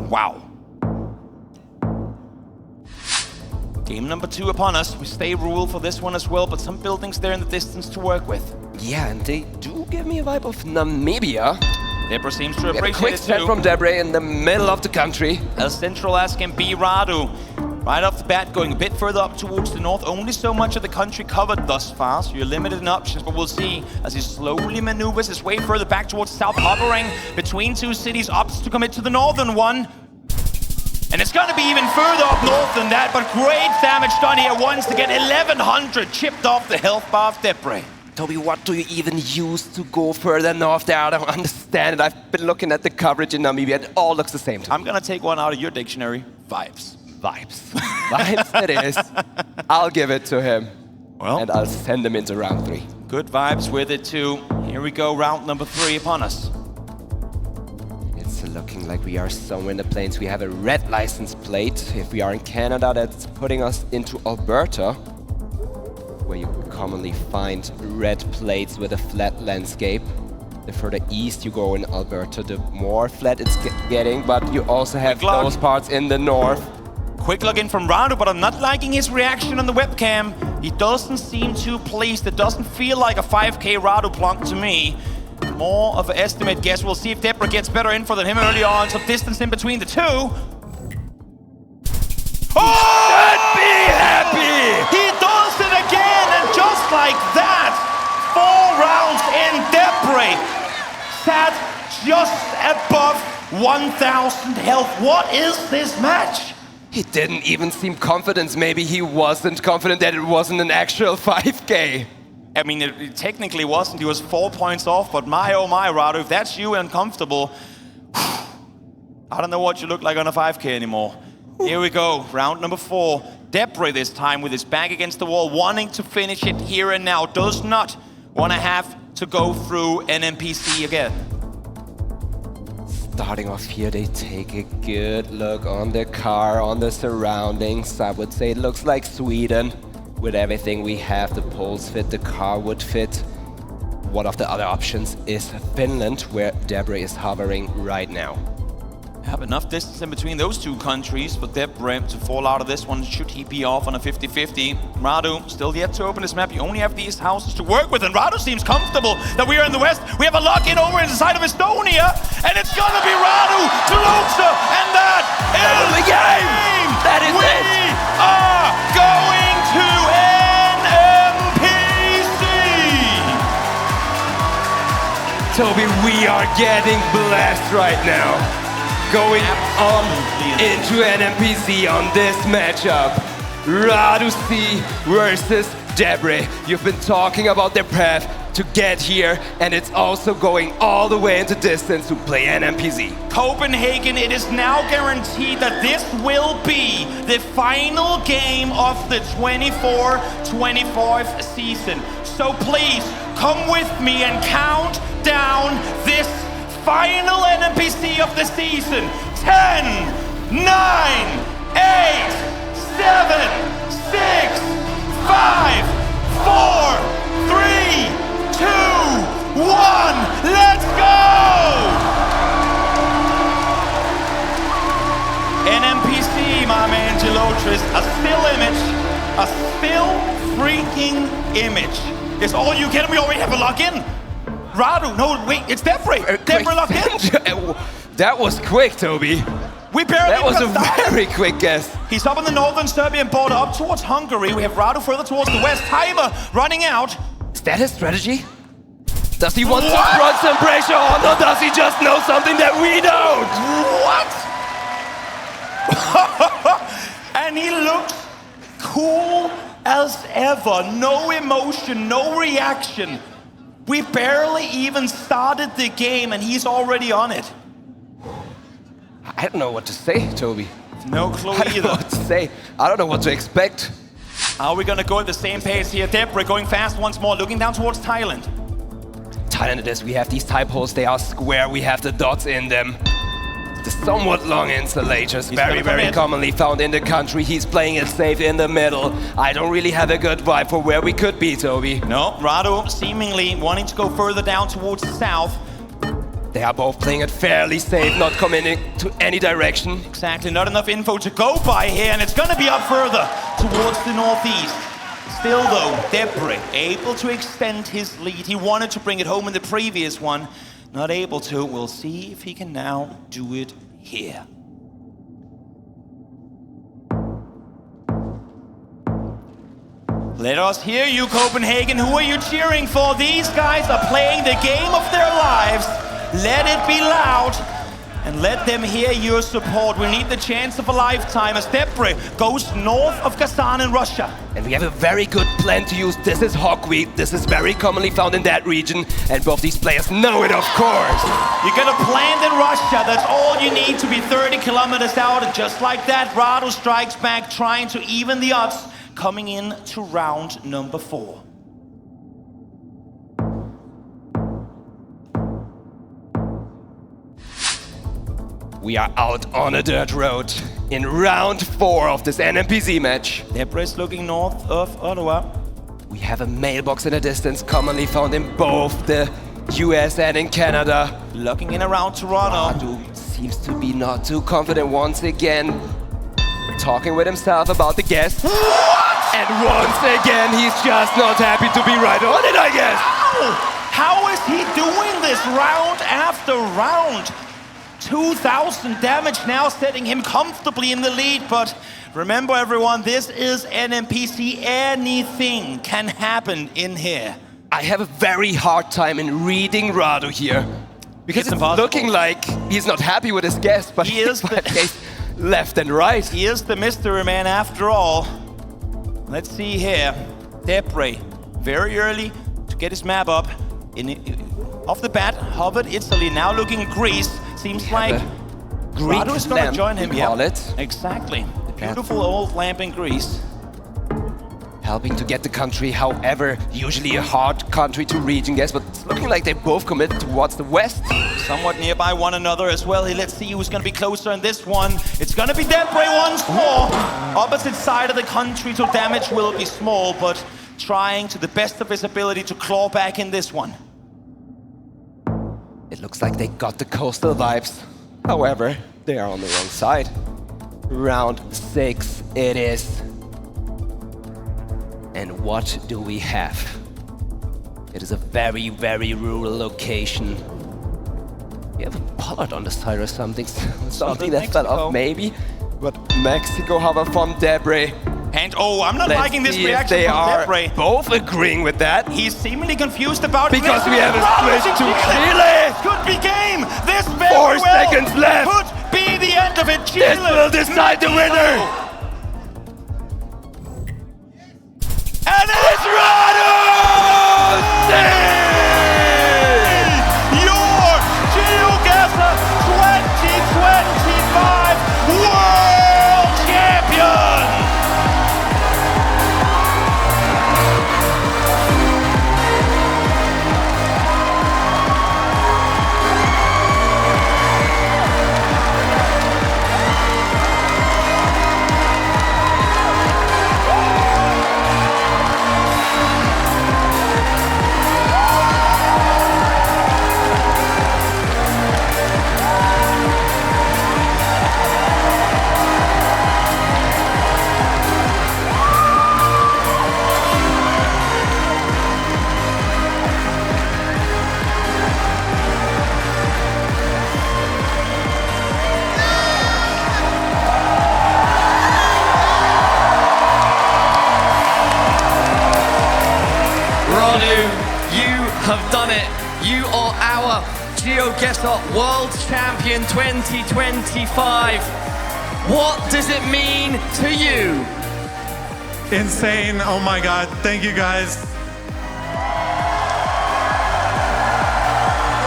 Wow. Game number 2 upon us. We stay rural for this one as well, but some buildings there in the distance to work with. Yeah, and they do give me a vibe of Namibia. Debre seems to appreciate it too. Quick set from Debre in the middle of the country. As central as can be, Radu. Right off the bat, going a bit further up towards the north. Only so much of the country covered thus far, so you're limited in options, but we'll see as he slowly maneuvers his way further back towards south, hovering between 2 cities, opts to commit to the northern one. And it's going to be even further up north than that, but great damage done here once to get 1100 chipped off the health bar of Debre. Toby, what do you even use to go further north there? I don't understand it. I've been looking at the coverage in Namibia. It all looks the same to me. I'm going to take one out of your dictionary. Vibes. Vibes. Vibes it is. I'll give it to him. Well, and I'll send him into round 3. Good vibes with it too. Here we go, round number 3 upon us. It's looking like we are somewhere in the plains. We have a red license plate. If we are in Canada, that's putting us into Alberta, where you commonly find red plates with a flat landscape. The further east you go in Alberta, the more flat it's getting, but you also have those parts in the north. Quick look in from Radu, but I'm not liking his reaction on the webcam. He doesn't seem too pleased. It doesn't feel like a 5K Radu plonk to me. More of an estimate guess. We'll see if Debre gets better info than him early on. Some distance in between the 2. Should be happy! He does it again, and just like that, 4 rounds in, Debre sat just above 1,000 health. What is this match? He didn't even seem confident. Maybe he wasn't confident that it wasn't an actual 5K. I mean, it technically wasn't. He was 4 points off, but my oh my, Radu, if that's you uncomfortable, I don't know what you look like on a 5K anymore. Here we go, round number 4. Debre this time with his back against the wall, wanting to finish it here and now. Does not want to have to go through NMPZ again. Starting off here, they take a good look on the car, on the surroundings. I would say it looks like Sweden. With everything we have, the poles fit, the car would fit. One of the other options is Finland, where Debre is hovering right now. Have enough distance in between those two countries for Debre to fall out of this one. Should he be off on a 50-50? Radu still yet to open his map. You only have these houses to work with, and Radu seems comfortable that we are in the west. We have a lock-in over inside of Estonia, and it's gonna be Radu to Luxa, and that is the game! That is we it! are going to NMPZ! Toby, we are getting blessed right now. Going on into NMPZ on this matchup. Radu C versus Debre. You've been talking about their path to get here, and it's also going all the way into distance to play NMPZ. Copenhagen, it is now guaranteed that this will be the final game of the 24-25 season. So please, come with me and count down this final NMPZ of the season. 10, 9, 8, 7, 6, 5, 4, 3, 2, 1. Let's go! NMPZ, my man Gelotris, a still image. A still freaking image. It's all you get, and we already have a lock-in. Radu, no, wait, it's Debre. Debre locked in. That was quick, Toby. We barely That was a very quick guess. He's up on the northern Serbian border, up towards Hungary. We have Radu further towards the west. Timer running out. Is that his strategy? Does he want to run some pressure on, or does he just know something that we don't? What? And he looks cool as ever. No emotion, no reaction. We barely even started the game and he's already on it. I don't know what to say, Toby. No clue I don't either. know what to say. I don't know what to expect. Are we gonna go at the same pace here? Debre going fast once more, looking down towards Thailand. Thailand it is. We have these type holes. They are square. We have the dots in them. The somewhat long insulators, very commonly found in the country. He's playing it safe in the middle. I don't really have a good vibe for where we could be, Toby. No, Radu seemingly wanting to go further down towards the south. They are both playing it fairly safe, not committing to any direction. Exactly, not enough info to go by here, and it's gonna be up further towards the northeast. Still though, Debre able to extend his lead. He wanted to bring it home in the previous one. Not able to. We'll see if he can now do it here. Let us hear you, Copenhagen. Who are you cheering for? These guys are playing the game of their lives. Let it be loud. And let them hear your support. We need the chance of a lifetime as Debre goes north of Kazan in Russia. And we have a very good plan to use. This is hawkweed. This is very commonly found in that region. And both these players know it, of course. You get a plant in Russia. That's all you need to be 30 kilometers out. And just like that, Radu strikes back, trying to even the odds, coming in to round number 4. We are out on a dirt road in round 4 of this NMPZ match. Debre is looking north of Ottawa. We have a mailbox in the distance, commonly found in both the US and in Canada. Looking in around Toronto. Radu seems to be not too confident once again. Talking with himself about the guess. What? And once again, he's just not happy to be right on it, I guess. How is he doing this round after round? 2,000 damage now, setting him comfortably in the lead. But remember, everyone, this is NMPZ. Anything can happen in here. I have a very hard time in reading Radu here. Because it's looking like he's not happy with his guess, but he is left and right. He is the mystery man after all. Let's see here. Debre, very early to get his map up. Off the bat, hovered Italy, now looking at Greece. Seems like Radu is going to join him. Exactly. The beautiful old lamp in Greece. Helping to get the country, however, usually a hard country to reach and guess, but it's looking like they both committed towards the west. Somewhat nearby one another as well. Let's see who's going to be closer in this one. It's going to be Debre once more. Opposite side of the country, so damage will be small, but trying to the best of his ability to claw back in this one. It looks like they got the coastal vibes. However, they are on the wrong side. Round 6 it is. And what do we have? It is a very, very rural location. We have a pollard on the side or something. Something that fell off, maybe. But Mexico have a from Debre. And I'm not liking this reaction they from are Debre. Both agreeing with that. He's seemingly confused about because we have a switch to Chile. Could be game. This 4 seconds left. Could be the end of it. Chile. This will decide the winner. And it's Radu C! Your GeoGuessr 2025 World Champion! Have done it. You are our GeoGuessr World Champion 2025. What does it mean to you? Insane. Oh my God. Thank you guys.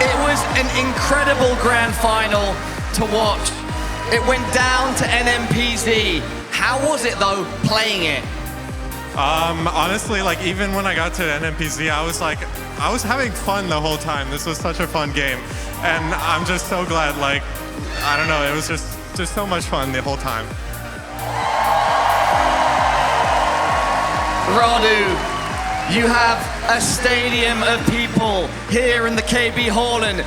It was an incredible grand final to watch. It went down to NMPZ. How was it though, playing it? Honestly, like even when I got to NMPZ, I was having fun the whole time. This was such a fun game. And I'm just so glad, like, I don't know, it was just so much fun the whole time. Radu, you have a stadium of people here in the KB Haaland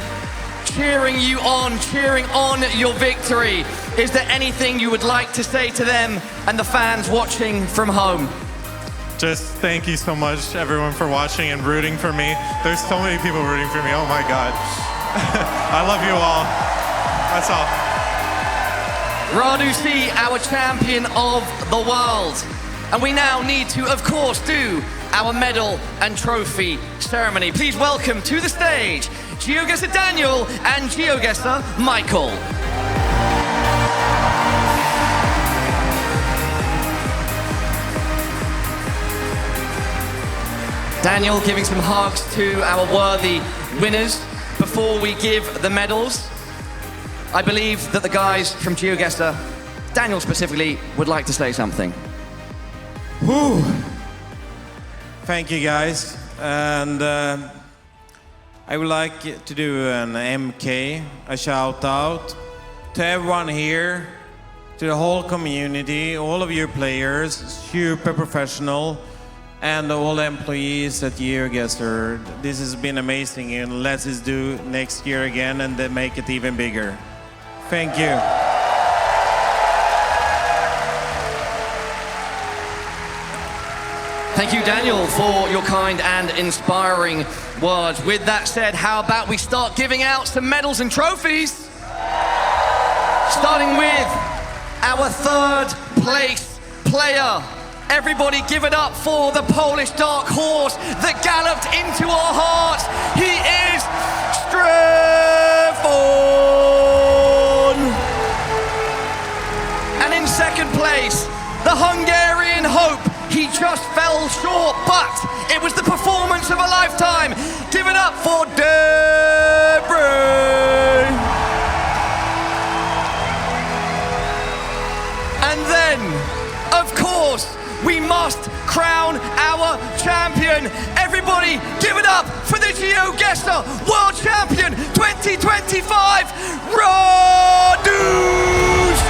cheering you on, cheering on your victory. Is there anything you would like to say to them and the fans watching from home? Just thank you so much, everyone, for watching and rooting for me. There's so many people rooting for me. Oh my God. I love you all. That's all. Radu C, our champion of the world. And we now need to, of course, do our medal and trophy ceremony. Please welcome to the stage GeoGuessr Daniel and GeoGuessr Michael. Daniel giving some hugs to our worthy winners before we give the medals. I believe that the guys from GeoGuessr, Daniel specifically, would like to say something. Whew. Thank you guys. And I would like to do an MK, a shout out to everyone here, to the whole community, all of your players, super professional, and all the employees at GeoGuessr. This has been amazing, and let's just do next year again and then make it even bigger. Thank you. Thank you, Daniel, for your kind and inspiring words. With that said, how about we start giving out some medals and trophies? Starting with our third place player. Everybody give it up for the Polish dark horse that galloped into our hearts. He is Straight. And in second place, the Hungarian hope. He just fell short, but it was the performance of a lifetime. Give it up for Debre. And then, of course, we must crown our champion. Everybody, give it up for the GeoGuessr World Champion 2025, Radu C.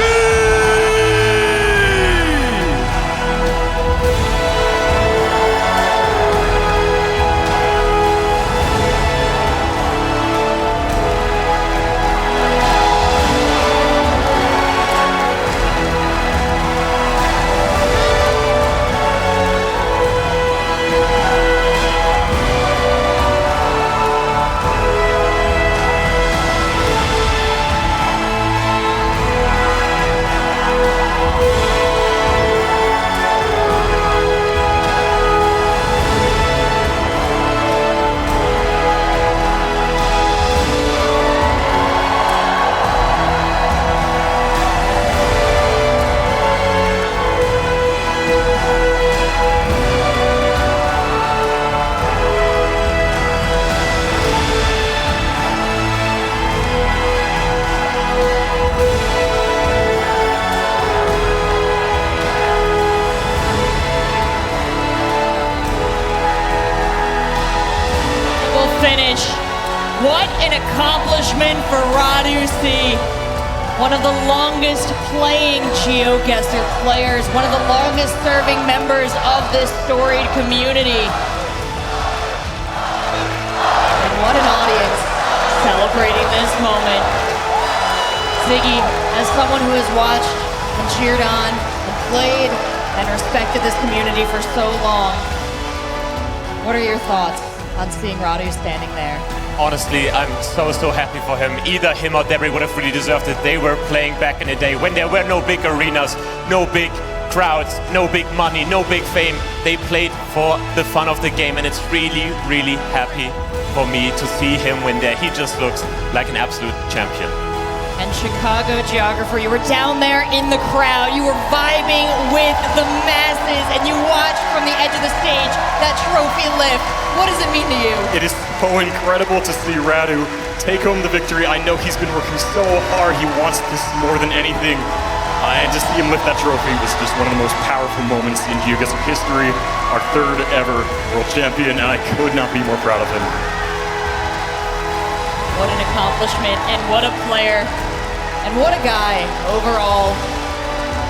Finish. What an accomplishment for Radu C. One of the longest playing GeoGuessr players, one of the longest serving members of this storied community. And what an audience celebrating this moment. Ziggy, as someone who has watched and cheered on and played and respected this community for so long, what are your thoughts on seeing Radu standing there? Honestly, I'm so happy for him. Either him or Debre would have really deserved it. They were playing back in the day when there were no big arenas, no big crowds, no big money, no big fame. They played for the fun of the game, and it's really happy for me to see him win there. He just looks like an absolute champion. And Chicago Geographer, you were down there in the crowd, you were vibing with the masses, and you watched from the edge of the stage that trophy lift. What does it mean to you? It is so incredible to see Radu take home the victory. I know he's been working so hard. He wants this more than anything. And to see him lift that trophy was just one of the most powerful moments in GeoGuessr history. Our third ever world champion, and I could not be more proud of him. What an accomplishment, and what a player, and what a guy overall.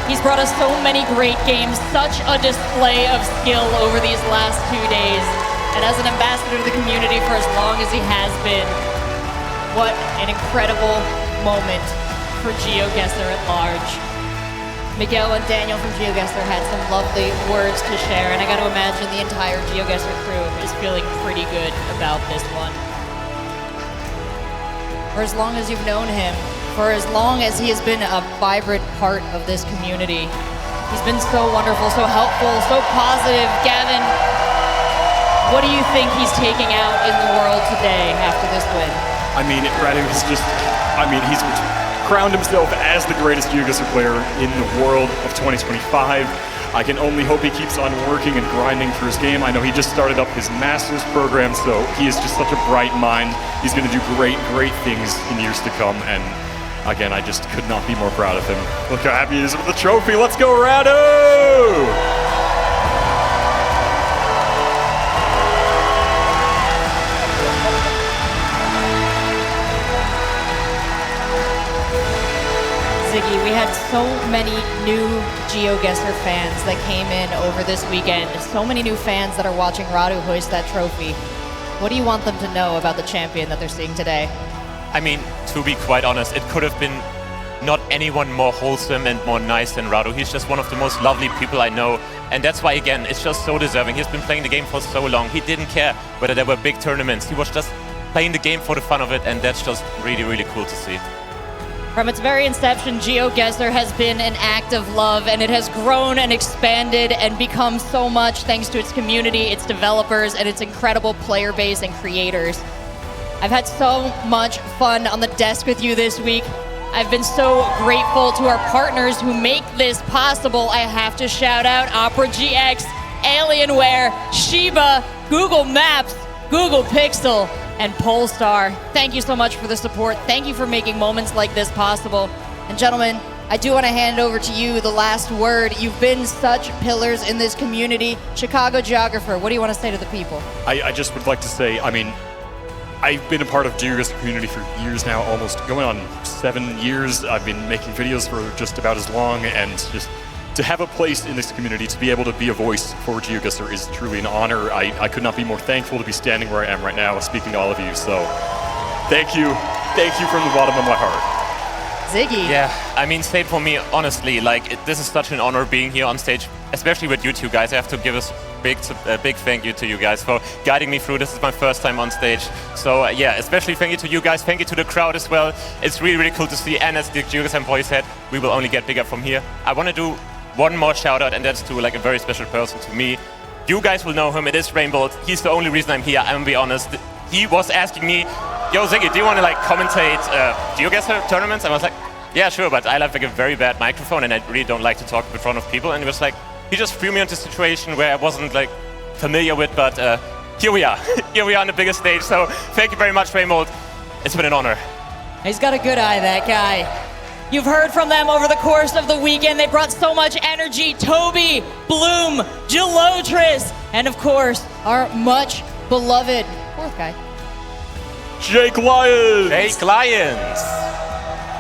He's brought us so many great games, such a display of skill over these last 2 days. And as an ambassador to the community for as long as he has been, what an incredible moment for GeoGuessr at large. Miguel and Daniel from GeoGuessr had some lovely words to share, and I got to imagine the entire GeoGuessr crew is feeling pretty good about this one. For as long as you've known him, for as long as he has been a vibrant part of this community, he's been so wonderful, so helpful, so positive. Gavin, what do you think he's taking out in the world today after this win? I mean, Radu is just, he's crowned himself as the greatest GeoGuessr player in the world of 2025. I can only hope he keeps on working and grinding for his game. I know he just started up his master's program, so he is just such a bright mind. He's going to do great things in years to come, and again, I just could not be more proud of him. Look how happy he is with the trophy. Let's go, Radu! Ziggy, we had so many new GeoGuessr fans that came in over this weekend. So many new fans that are watching Radu hoist that trophy. What do you want them to know about the champion that they're seeing today? I mean, to be quite honest, it could have been not anyone more wholesome and more nice than Radu. He's just one of the most lovely people I know. And that's why, again, it's just so deserving. He's been playing the game for so long. He didn't care whether there were big tournaments. He was just playing the game for the fun of it, and that's just really cool to see. From its very inception, GeoGuessr has been an act of love, and it has grown and expanded and become so much thanks to its community, its developers, and its incredible player base and creators. I've had so much fun on the desk with you this week. I've been so grateful to our partners who make this possible. I have to shout out Opera GX, Alienware, Shiba, Google Maps, Google Pixel, and Polestar. Thank you so much for the support. Thank you for making moments like this possible. And gentlemen, I do want to hand over to you the last word. You've been such pillars in this community. Chicago GeoGuessr, what do you want to say to the people? I just would like to say, I mean, I've been a part of GeoGuessr community for years now, almost going on 7 years. I've been making videos for just about as long, and just to have a place in this community, to be able to be a voice for GeoGuessr is truly an honor. I could not be more thankful to be standing where I am right now, speaking to all of you. So thank you from the bottom of my heart. Ziggy. Yeah, I mean, State, for me, honestly, like, this is such an honor being here on stage, especially with you two guys. I have to give a big thank you to you guys for guiding me through. This is my first time on stage. So, yeah, especially thank you to you guys. Thank you to the crowd as well. It's really, really cool to see. And as the GeoGuessr employee said, we will only get bigger from here. I want to do one more shout out, and that's to like a very special person to me. You guys will know him. It is Rainbow. He's the only reason I'm here. I'm gonna be honest. He was asking me, yo, Ziggy, do you want to like commentate GeoGuessr tournaments? And I was like, yeah, sure, but I have like a very bad microphone and I really don't like to talk in front of people. And he was like, he just threw me into a situation where I wasn't like familiar with, but here we are. Here we are on the biggest stage. So thank you very much, Rainbow. It's been an honor. He's got a good eye, that guy. You've heard from them over the course of the weekend. They brought so much energy. Toby, Bloom, Gelotris, and of course, our much beloved fourth guy, Jake Lyons. Jake Lyons.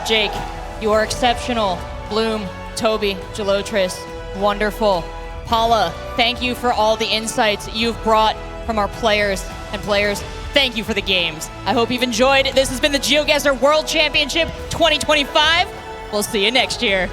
Jake, you are exceptional. Bloom, Toby, Gelotris, wonderful. Paula, thank you for all the insights you've brought from our players. And players, thank you for the games. I hope you've enjoyed. This has been the GeoGuessr World Championship 2025. We'll see you next year.